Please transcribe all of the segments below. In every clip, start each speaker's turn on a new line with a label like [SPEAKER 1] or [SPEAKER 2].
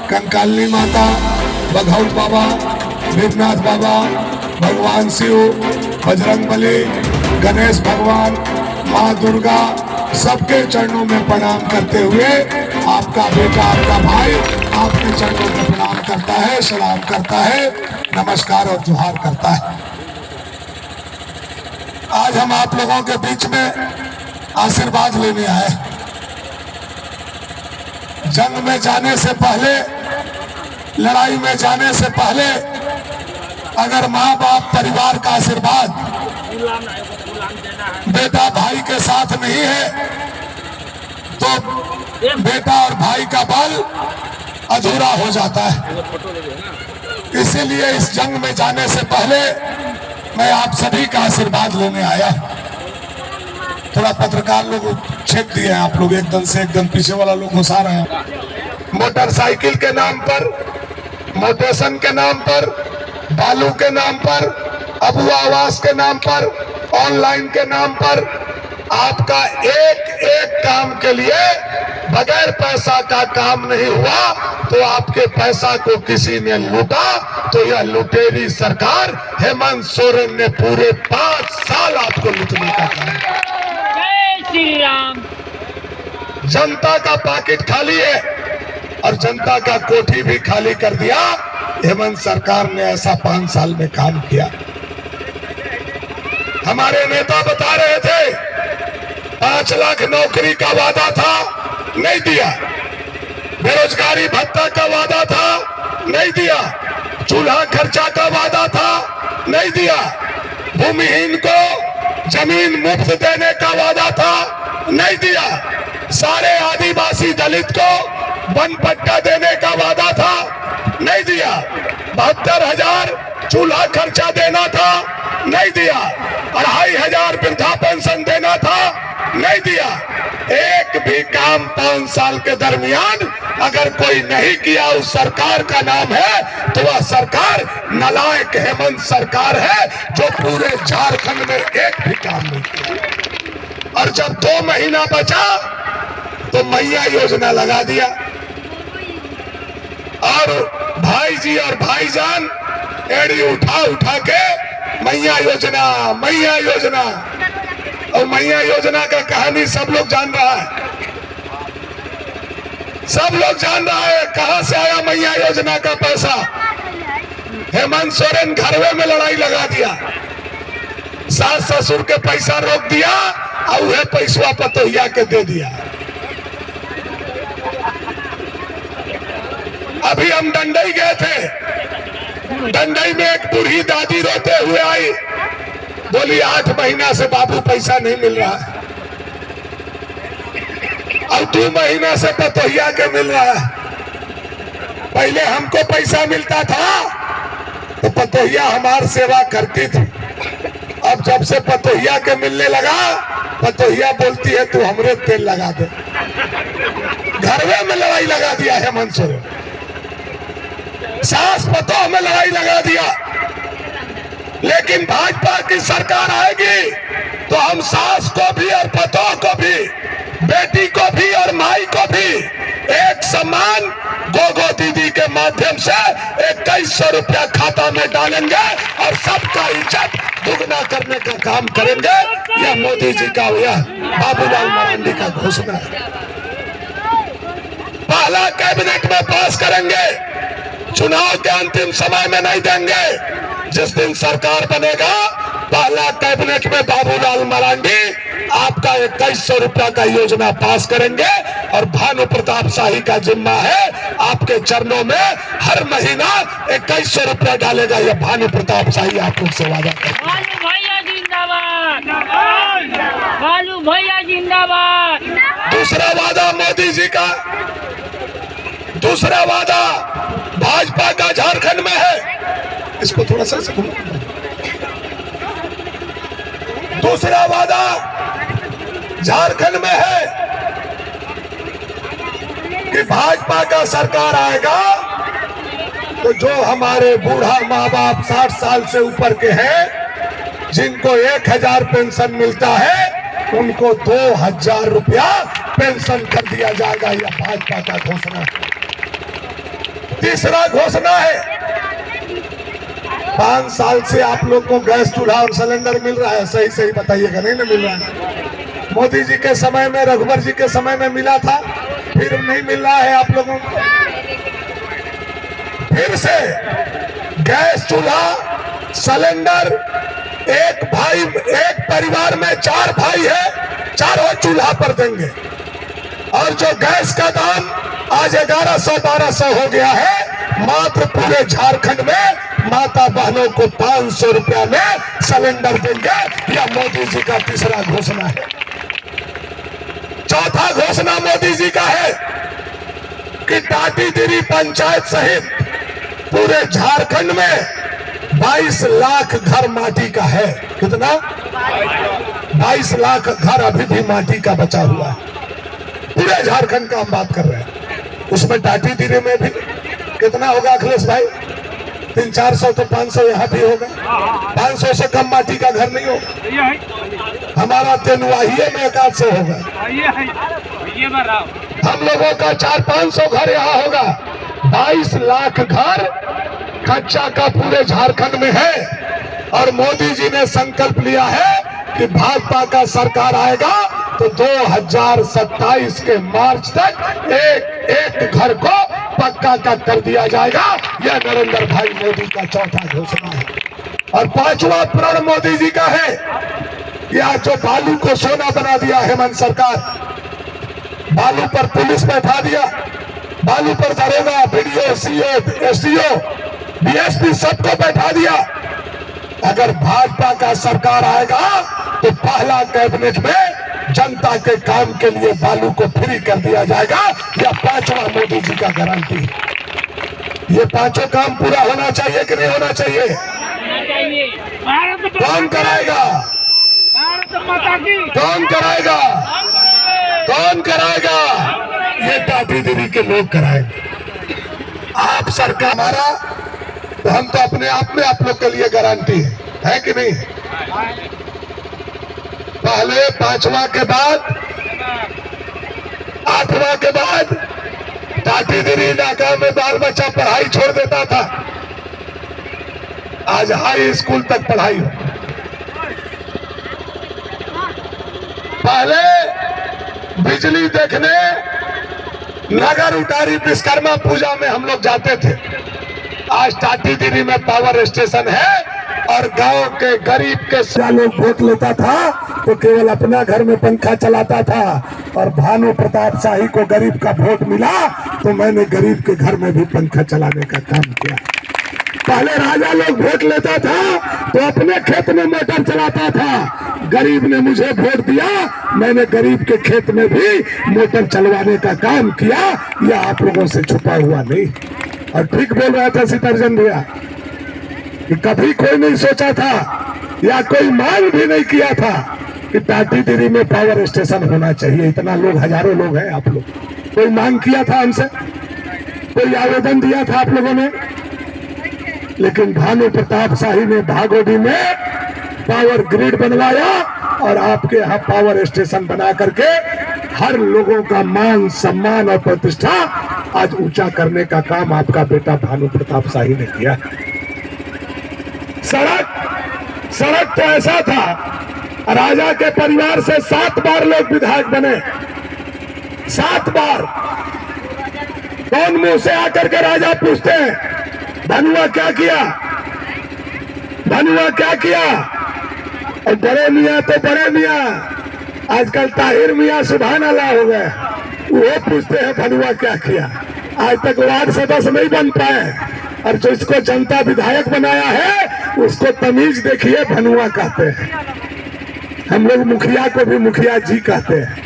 [SPEAKER 1] कंकालनी माता, बघौत बाबा, देवनाथ बाबा, भगवान शिव, बजरंगबली, गणेश भगवान, माँ दुर्गा, सबके चरणों में प्रणाम करते हुए आपका बेटा, आपका भाई आपके चरणों में प्रणाम करता है, सलाम करता है, नमस्कार और जोहार करता है। आज हम आप लोगों के बीच में आशीर्वाद लेने आए। जंग में जाने से पहले, लड़ाई में जाने से पहले अगर माँ बाप परिवार का आशीर्वाद बेटा भाई के साथ नहीं है तो बेटा और भाई का बल अधूरा हो जाता है। इसीलिए इस जंग में जाने से पहले मैं आप सभी का आशीर्वाद लेने आया। थोड़ा पत्रकार लोग छेक दिए हैं आप लोग, एकदम पीछे वाला लोग घुसा रहे हैं। मोटरसाइकिल के नाम पर, मोटेशन के नाम पर, बालू के नाम पर, अबू आवास के नाम पर, ऑनलाइन के नाम पर आपका एक एक काम के लिए बगैर पैसा का काम नहीं हुआ तो आपके पैसा को किसी ने लूटा तो यह लुटेरी सरकार हेमंत सोरेन ने पूरे 5 साल आपको लूटने का काम।
[SPEAKER 2] जय श्री राम।
[SPEAKER 1] जनता का पॉकेट खाली है और जनता का कोठी भी खाली कर दिया। हेमंत सरकार ने ऐसा 5 साल में काम किया। हमारे नेता बता रहे थे 5 लाख नौकरी का वादा था, नहीं दिया। बेरोजगारी भत्ता का वादा था, नहीं दिया। चूल्हा खर्चा का वादा था, नहीं दिया। भूमिहीन को जमीन मुफ्त देने का वादा था, नहीं दिया। सारे आदिवासी दलित को वन पट्टा देने का वादा था, नहीं दिया। 72,000 चूल्हा खर्चा देना था, नहीं दिया। 2,500 वृद्धा पेंशन देना था, नहीं दिया। एक भी काम 5 साल के दरमियान अगर कोई नहीं किया उस सरकार का नाम है तो वह सरकार नालायक हेमंत सरकार है जो पूरे झारखंड में एक भी काम नहीं किया। और जब 2 महीना बचा तो मैया योजना लगा दिया और भाई जी और भाईजान एड़ी उठा उठा के मैया योजना, मैया योजना। और मैया योजना का कहानी सब लोग जान रहा है, सब लोग जान रहा है कहां से आया मैया योजना का पैसा। हेमंत सोरेन घरवे में लड़ाई लगा दिया, सास ससुर के पैसा रोक दिया और वह पैसा पतोहिया के दे दिया। अभी हम डंडई गए थे, डंडई में एक बूढ़ी दादी रोते हुए आई, बोली 8 महीना से बाबू पैसा नहीं मिल रहा है और 2 महीना से पतोहिया के मिल रहा है। पहले हमको पैसा मिलता था तो पतोहिया हमारी सेवा करती थी, अब जब से पतोहिया के मिलने लगा पतोहिया बोलती है तू हमरे तेल लगा दे। घरवे में लड़ाई लगा दिया हेमंत सोरेन, सास पतोह में लड़ाई लगा दिया। लेकिन भाजपा की सरकार आएगी तो हम सास को भी और पतोह को भी, बेटी को भी और माई को भी एक समान गोगो दीदी के माध्यम से 2100 रुपया खाता में डालेंगे और सबका इज्जत दुगना करने का काम करेंगे। यह मोदी जी का, यह बाबूलाल मरांडी का घोषणा है। पहला कैबिनेट में पास करेंगे, चुनाव के अंतिम समय में नहीं देंगे। जिस दिन सरकार बनेगा पहला कैबिनेट में बाबूलाल मरांडी आपका 2100 रुपया का योजना पास करेंगे और भानु प्रताप शाही का जिम्मा है आपके चरणों में हर महीना 2100 रुपया डालेगा। यह भानु प्रताप शाही आपको से वादा करते हैं।
[SPEAKER 2] भैया जिंदाबाद, बालू भैया जिंदाबाद।
[SPEAKER 1] दूसरा वादा मोदी जी का, दूसरा वादा भाजपा का झारखंड में है। इसको थोड़ा सा दूसरा वादा झारखंड में है कि भाजपा का सरकार आएगा तो जो हमारे बूढ़ा माँ बाप 60 साल से ऊपर के हैं जिनको 1000 पेंशन मिलता है उनको 2000 रुपया पेंशन कर दिया जाएगा। यह भाजपा का घोषणा है। तीसरा घोषणा है, 5 साल से आप लोग को गैस चूल्हा और सिलेंडर मिल रहा है, सही सही बताइएगा, नहीं ना मिल रहा है? मोदी जी के समय में, रघुवर जी के समय में मिला था, फिर नहीं मिल रहा है आप लोगों को। फिर से गैस चूल्हा सिलेंडर, एक परिवार में 4 भाई है, चारों चूल्हा पर देंगे। और जो गैस का दाम आज 1100-1200 हो गया है, मात्र पूरे झारखंड में माता बहनों को 500 रुपया में सिलेंडर देंगे। यह मोदी जी का तीसरा घोषणा है। चौथा घोषणा मोदी जी का है कि टाटीदिरी पंचायत सहित पूरे झारखंड में 22 लाख घर माटी का है। कितना? 22 लाख घर अभी भी माटी का बचा हुआ है। पूरे झारखंड का हम बात कर रहे हैं। उसमें टाटीदिरी में भी कितना होगा अखिलेश भाई? 300-400 तो 500 यहाँ भी होगा। 500 से कम माटी का घर नहीं होगा। हमारा तेनुआहिए में 1-800 होगा। हम लोगों का 400-500 घर यहाँ होगा। 22 लाख घर कच्चा का पूरे झारखंड में है। और मोदी जी ने संकल्प लिया है कि भाजपा का सरकार आएगा तो 2027 के मार्च तक एक घर को पक्का का कर दिया जाएगा। यह नरेंद्र भाई मोदी का चौथा घोषणा है। और 5वां प्रण मोदी जी का है कि आज जो बालू को सोना बना दिया हेमंत सरकार, बालू पर पुलिस बैठा दिया, बालू पर दरोगा, बीडीओ, सीओ, एसडीओ, डीएसपी सबको बैठा दिया। अगर भाजपा का सरकार आएगा तो पहला कैबिनेट में जनता के काम के लिए बालू को फ्री कर दिया जाएगा। यह 5वां मोदी जी का गारंटी है। ये 5 काम पूरा होना चाहिए कि नहीं होना चाहिए? कौन कराएगा? कौन कराएगा? कौन कराएगा? ये टाटीदिरी के लोग कराएंगे। आप सरकार हमारा तो हम तो अपने आप में आप लोग के लिए गारंटी है कि नहीं? पहले 5वां के बाद 8वां के बाद टाटीदिरी इलाका में बाल बच्चा पढ़ाई छोड़ देता था। आज हाई स्कूल तक पढ़ाई हो। पहले बिजली देखने नगर उटारी विश्वकर्मा पूजा में हम लोग जाते थे। आज टाटीदिरी में पावर स्टेशन है और गांव के गरीब के लोग वोट लेता था तो केवल अपना घर में पंखा चलाता था। और भानु प्रताप शाही को गरीब का वोट मिला तो मैंने गरीब के घर में भी पंखा चलाने का काम किया। पहले राजा लोग वोट लेता था तो अपने खेत में मोटर चलाता था। गरीब ने मुझे वोट दिया, मैंने गरीब के खेत में भी मोटर चलवाने का काम किया। यह आप लोगों से छुपा हुआ नहीं। और ठीक बोल रहा था सीतारजन भैया कि कभी कोई नहीं सोचा था या कोई मांग भी नहीं किया था कि टाटीदिरी में पावर स्टेशन होना चाहिए। इतना लोग, हजारों लोग हैं आप लोग, कोई मांग किया था हमसे? कोई आवेदन दिया था आप लोगों ने? लेकिन भानु प्रताप शाही ने भागोडी में पावर ग्रिड बनवाया और आपके यहाँ पावर स्टेशन बना करके हर लोगों का मान, सम्मान और प्रतिष्ठा आज ऊंचा करने का काम आपका बेटा भानु प्रताप शाही ने किया। सड़क तो ऐसा था, राजा के परिवार से 7 बार लोग विधायक बने। 7 बार। कौन मुंह से आकर के राजा पूछते हैं धनुआ क्या किया, धनुआ क्या किया? और बड़े मियाँ तो बड़े मियाँ, आजकल ताहिर मियाँ सुभान अल्लाह हो गए, वो पूछते हैं धनुआ क्या किया। आज तक वार्ड सदस्य नहीं बन पाए और जो इसको जनता विधायक बनाया है उसको तमीज देखिए, धनुआ कहते हैं। हम लोग मुखिया को भी मुखिया जी कहते हैं,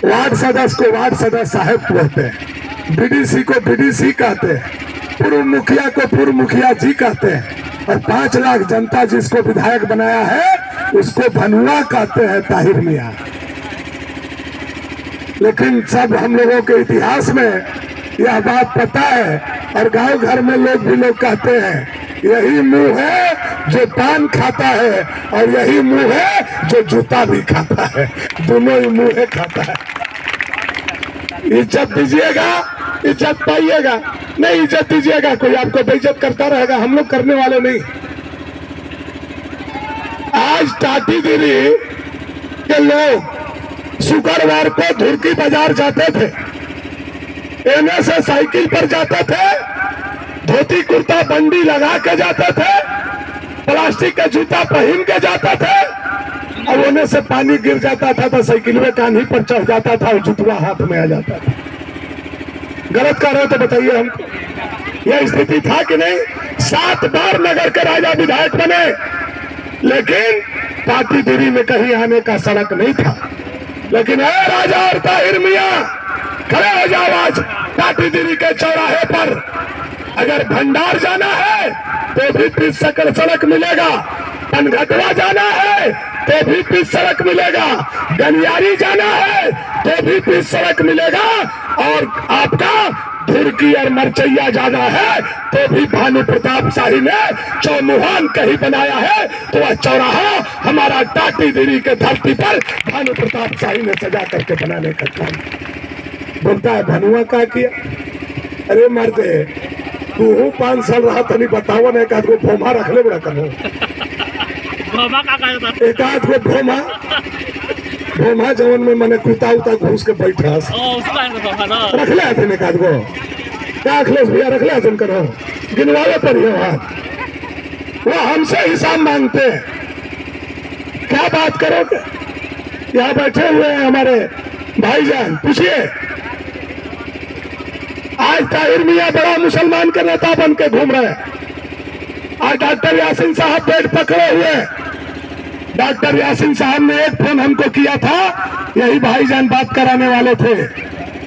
[SPEAKER 1] वार्ड सदस्य को वार्ड सदस्य साहब कहते हैं, बीडीसी को बीडीसी कहते हैं, पूर्व मुखिया को पूर्व मुखिया जी कहते हैं। और 5 लाख जनता जिसको विधायक बनाया है उसको धनुआ कहते हैं, ताहिर मियाँ। लेकिन सब हम लोगों के इतिहास में यह बात पता है और गांव घर में लोग भी लोग कहते हैं यही मुंह है जो पान खाता है और यही मुंह है जो जूता भी खाता है। दोनों ही मुंह खाता है। इज्जत दीजिएगा इज्जत पाइएगा, नहीं इज्जत दीजिएगा, कोई आपको बेइज्जत करता रहेगा, हम लोग करने वाले नहीं। आज टाटीदिरी के लोग शुक्रवार को धुरकी बाजार जाते थे, एने से साइकिल पर जाते थे, धोती कुर्ता बंडी लगा के जाते थे, प्लास्टिक का जूता पहन के जाते थे, और उन्हें से पानी गिर जाता था तो साइकिल में कान्ही पर चढ़ जाता था और जूतवा हाथ में आ जाता था। गलत कर रहे हो तो बताइए हमको, यह स्थिति था कि नहीं? 7 बार नगर के राजा विधायक बने, लेकिन टाटीदिरी में कहीं आने का सड़क नहीं था। लेकिन है राजा और ताहिर मियां, खड़े हो जाओ आज टाटीदिरी के चौराहे पर। अगर भंडार जाना है तो भी पिच सड़क मिलेगा, पनघटवा जाना है तो भी पिच सड़क मिलेगा, गनियारी जाना है तो भी पिच सड़क मिलेगा, और आपका धुरकी और मरचैया जाना है तो भी भानु प्रताप शाही ने चौमुहान कहीं बनाया है, तो वह चौराहा हमारा टाटीदिरी के धरती पर भानु प्रताप शाही ने सजा करके बनाने का काम। बोलता है भनुआ का किया? अरे मर्दे, तू 5 साल रहा था, नहीं बताओ ना, एक आध को भोमा रख ले, बड़ा करो एक आध को भोमा जवन में मैंने कुत्ता उता घुस के बैठा रख ले थे, एक आध को क्या अखिलेश भैया रख ले तुम करो, गिनवाले पर वो हमसे हिसाब मांगते हैं। क्या बात करोगे? यहाँ बैठे हुए हैं हमारे भाईजान, पूछिए। आज ताहिर मियां बड़ा मुसलमान के नेता बन के घूम रहे हैं। आज डॉक्टर यासीन साहब बेड पकड़े हुए। डॉक्टर यासीन साहब ने एक फोन हमको किया था, यही भाईजान बात कराने वाले थे,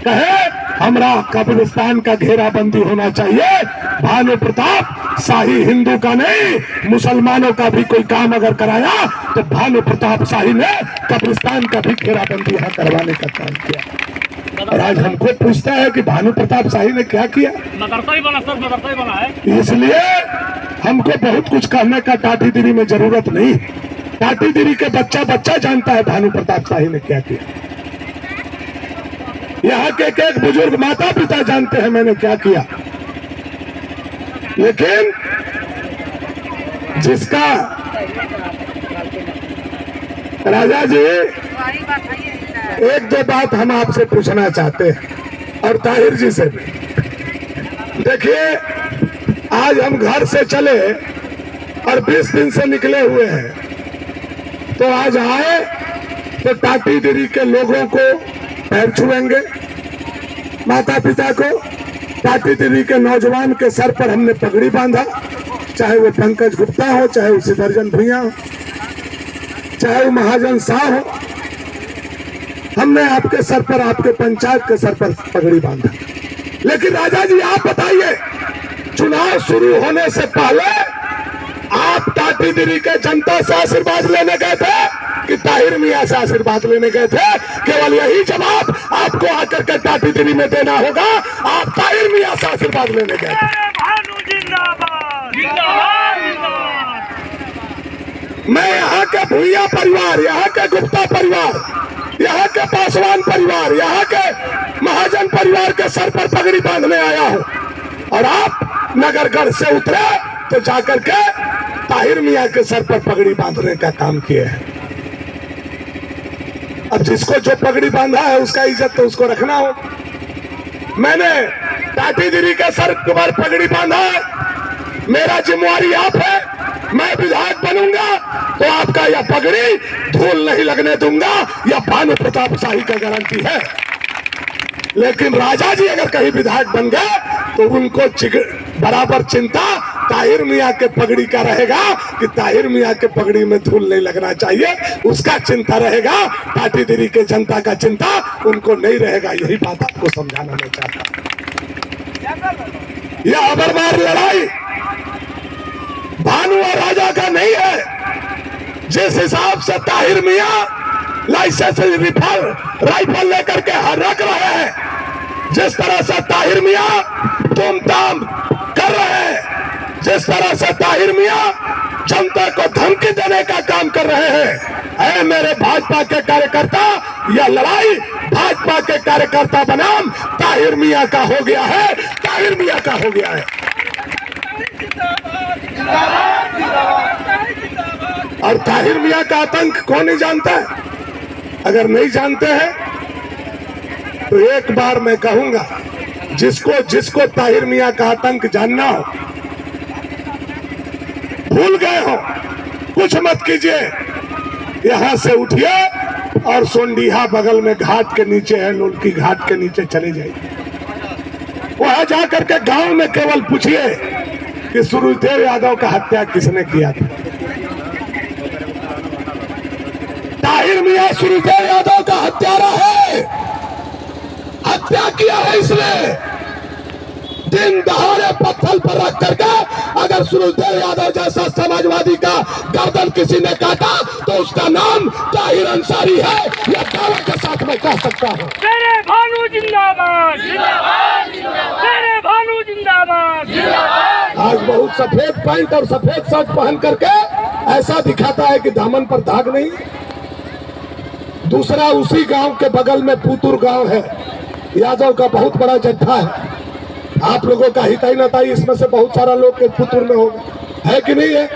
[SPEAKER 1] कहे हमरा कब्रिस्तान का घेराबंदी होना चाहिए, भानु प्रताप शाही हिंदू का नहीं मुसलमानों का भी कोई काम अगर कराया तो भानु प्रताप शाही ने कब्रिस्तान का भी घेराबंदी यहाँ करवाने का काम किया। और आज हमको पूछता है कि भानु प्रताप शाही ने क्या किया?
[SPEAKER 2] मदरसा ही बना, सब मदरसा ही बना है।
[SPEAKER 1] इसलिए हमको बहुत कुछ कहने का टाटीदिरी में जरूरत नहीं। टाटीदिरी के बच्चा जानता है भानु प्रताप शाही ने क्या किया। यहाँ के एक बुजुर्ग माता पिता जानते हैं मैंने क्या किया। लेकिन जिसका राजा जी, एक दो बात हम आपसे पूछना चाहते हैं और ताहिर जी से भी। देखिए, आज हम घर से चले और 20 दिन से निकले हुए हैं, तो आज आए तो टाटीदिरी के लोगों को पैर छुएंगे, माता पिता को। टाटीदिरी के नौजवान के सर पर हमने पगड़ी बांधा, चाहे वो पंकज गुप्ता हो, चाहे वो सिद्धर्जन भुइया हो, चाहे वो महाजन शाह हो, हमने आपके सर पर, आपके पंचायत के सर पर पगड़ी बांधा। लेकिन राजा जी आप बताइए, चुनाव शुरू होने से पहले आप टाटीदिरी के जनता से आशीर्वाद लेने गए थे कि ताहिर मियां से आशीर्वाद लेने गए थे? केवल यही जवाब आपको आकर के टाटीदिरी में देना होगा। आप ताहिर मियां से आशीर्वाद लेने गए थे।
[SPEAKER 2] भानु जिंदाबाद, जिंदाबाद, जिंदाबाद।
[SPEAKER 1] मैं यहाँ के भुइया परिवार, यहाँ के गुप्ता परिवार, यहाँ के पासवान परिवार, यहाँ के महाजन परिवार के सर पर पगड़ी बांधने आया हूँ, और आप नगरगढ़ से उतरे तो जाकर के ताहिर मियां के सर पर पगड़ी बांधने का काम किए हैं। अब जिसको जो पगड़ी बांधा है उसका इज्जत तो उसको रखना हो। मैंने टाटीदिरी के सर पर पगड़ी बांधा है, मेरा जिम्मेवारी आप है। मैं विधायक बनूंगा तो आपका यह पगड़ी धूल नहीं लगने दूंगा, यह भानु प्रताप शाही का गारंटी है। लेकिन राजा जी अगर कहीं विधायक बन गए तो उनको बराबर चिंता ताहिर मियां के पगड़ी का रहेगा कि ताहिर मियां के पगड़ी में धूल नहीं लगना चाहिए, उसका चिंता रहेगा। टाटीदिरी के जनता का चिंता उनको नहीं रहेगा। यही बात आपको समझाना मैं चाहता हूं। यह अबरमार लड़ाई भानु और राजा का नहीं है। जिस हिसाब से ताहिर मियां लाइसेंस राइफल लेकर के रख रहे हैं, जिस तरह से ताहिर मियां तुम ताम कर रहे हैं, जिस तरह से ताहिर मियां जनता को धमकी धमकी देने का काम कर रहे हैं। ऐ मेरे भाजपा के कार्यकर्ता, यह लड़ाई भाजपा के कार्यकर्ता बनाम ताहिर मियां का हो गया है, ताहिर मियां का हो गया है। और ताहिर मियां का आतंक कौन नहीं जानता है? अगर नहीं जानते हैं तो एक बार मैं कहूंगा, जिसको ताहिर मियां का आतंक जानना हो, भूल गए हो, कुछ मत कीजिए, यहां से उठिए और सोंडीहा बगल में घाट के नीचे है, लुल्की घाट के नीचे चले जाइए। वहां जाकर के गांव में केवल पूछिए कि सूरजदेव यादव का हत्या किसने किया था। ताहिर मियां सूरजदेव यादव का हत्यारा है, हत्या किया है इसने। दिन दहाड़े पत्थर पर रख करके अगर सूरजदेव यादव जैसा समाजवादी का गर्दन किसी ने काटा तो उसका नाम ताहिर अंसारी है, यह दावे के साथ मैं कह सकता हूँ।
[SPEAKER 2] तेरे भानु जिंदाबाद, तेरे भानु जिंदाबाद।
[SPEAKER 1] आज बहुत सफेद पैंट और सफेद शर्ट पहन करके ऐसा दिखाता है कि दामन पर दाग नहीं। दूसरा, उसी गांव के बगल में पुतुर गांव है, यादव का बहुत बड़ा जत्था है। आप लोगों का हिताई नताई इसमें से बहुत सारा लोग के पुतुर में होगा, है कि नहीं है?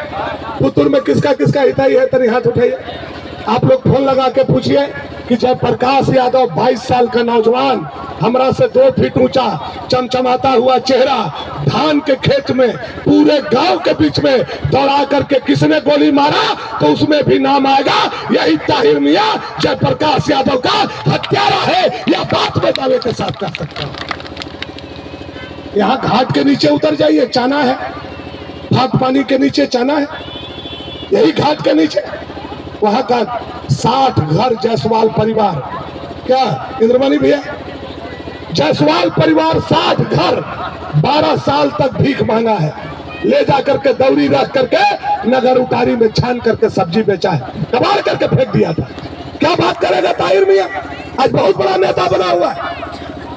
[SPEAKER 1] पुतुर में किसका किसका हिताई है? तनी हाथ उठाइए। आप लोग फोन लगा के पूछिए कि जयप्रकाश यादव 22 साल का नौजवान, हमरा से 2 फीट ऊंचा, चमचमाता हुआ चेहरा, धान के खेत में पूरे गांव के बीच में दौड़ा करके किसने गोली मारा तो उसमें भी नाम आएगा, यही ताहिर मियां जयप्रकाश यादव का हत्यारा है। यह बात मैं दावे के साथ कह सकता हूँ। यहाँ घाट के नीचे उतर जाइए, चाना है, भाग पानी के नीचे चाना है, यही घाट के नीचे वहां का 60 घर जायसवाल परिवार, क्या इंद्रमणि भैया, जायसवाल परिवार 60 घर 12 साल तक भीख मांगा है, ले जा करके दौरी रख करके नगर उतारी में छान करके सब्जी बेचा है, कबाड़ करके फेंक दिया था। क्या बात करेगा ताहिर मियां? आज बहुत बड़ा नेता बना हुआ है।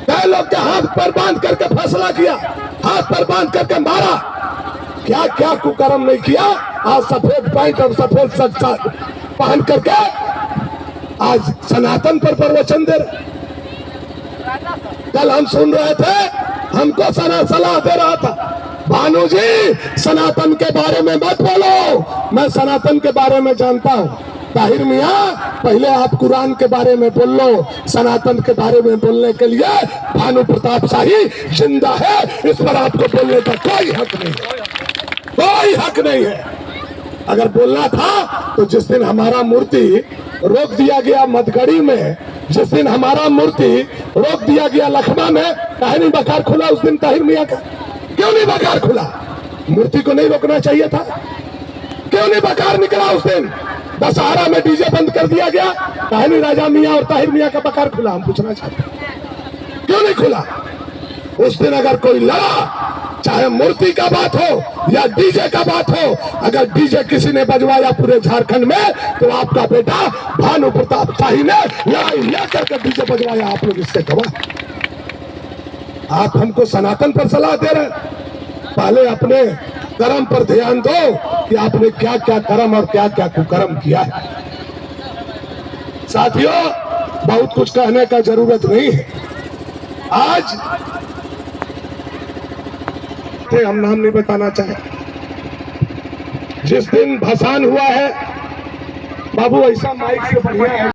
[SPEAKER 1] कई लोग के हाथ पर बांध करके फैसला किया, हाथ पर बांध करके मारा, क्या क्या कुकर्म नहीं किया। आज सफेद पैंट और सफेद शर्ट पहन करके आज सनातन पर प्रवचन दे रहे। कल हम सुन रहे थे, हमको सलाह दे रहा था, भानु जी सनातन के बारे में मत बोलो, मैं सनातन के बारे में जानता हूँ। ताहिर मियां, पहले आप कुरान के बारे में बोल लो, सनातन के बारे में बोलने के लिए भानु प्रताप शाही जिंदा है, इस पर आपको बोलने का कोई हक नहीं है, कोई हक नहीं है। अगर बोलना था तो जिस दिन हमारा मूर्ति रोक दिया गया मधगड़ी में, जिस दिन हमारा मूर्ति रोक दिया गया लखमा में, काहे नहीं बकार खुला उस दिन ताहिर मियां का? क्यों नहीं बकार खुला? मूर्ति को नहीं रोकना चाहिए था? क्यों नहीं बकार निकला उस दिन? दशहरा में डीजे बंद कर दिया गया, काहे नहीं राजा मियां और ताहिर मियां का बकार खुला? हम पूछना चाहते हैं, क्यों नहीं खुला? उस दिन अगर कोई लड़ा, चाहे मूर्ति का बात हो या डीजे का बात हो, अगर डीजे किसी ने बजवाया पूरे झारखंड में तो आपका बेटा भानु प्रताप शाही ने लड़ाई लेकर के डीजे बजवाया, आप लोग इससे गवाह। आप हमको सनातन पर सलाह दे रहे हैं, पहले अपने कर्म पर ध्यान दो कि आपने क्या क्या कर्म और क्या क्या कुकर्म किया है। साथियों, बहुत कुछ कहने का जरूरत नहीं है। आज हम नाम नहीं बताना चाहे, जिस दिन भसान हुआ है, बाबू ऐसा माइक से बढ़िया है।